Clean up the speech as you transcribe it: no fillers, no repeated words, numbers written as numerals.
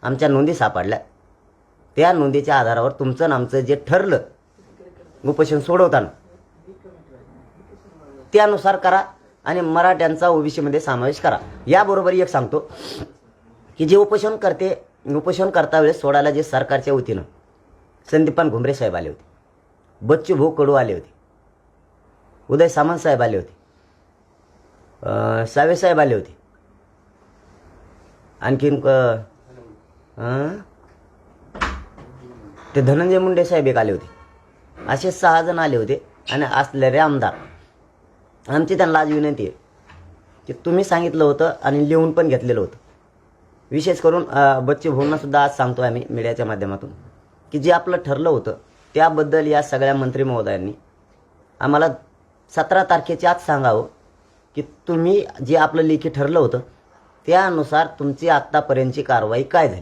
आमच्या नोंदी सापडल्या, त्या नोंदीच्या आधारावर तुमचं आणि आमचं जे ठरलं उपोषण सोडवताना त्यानुसार करा आणि मराठ्यांचा ओबीसीमध्ये समावेश करा. याबरोबर एक सांगतो की जे उपोषण करता वेळेस सोडायला जे सरकारच्या वतीनं संदीपान घुमरे साहेब आले होते, बच्चू भाऊ कडू आले होते, उदय सामंत साहेब आले होते, सावे साहेब आले होते, आणखीन ते धनंजय मुंडे साहेब एक आले होते. असे 6 जण आले होते. आणि असलेले आमदार आमची त्यांना आज विनंती आहे की तुम्ही सांगितलं होतं आणि लिहून पण घेतलेलं होतं. विशेष करून बच्चू भाऊंना सुद्धा आज सांगतो आम्ही मीडियाच्या माध्यमातून की जे आपलं ठरलं होतं त्याबद्दल या सगळ्या मंत्री महोदयांनी आम्हाला 17 तारखेच्या आत सांगावं की तुम्ही जे आपलं लेखी ठरलं होतं त्यानुसार तुमची आत्तापर्यंतची कारवाई काय झाली.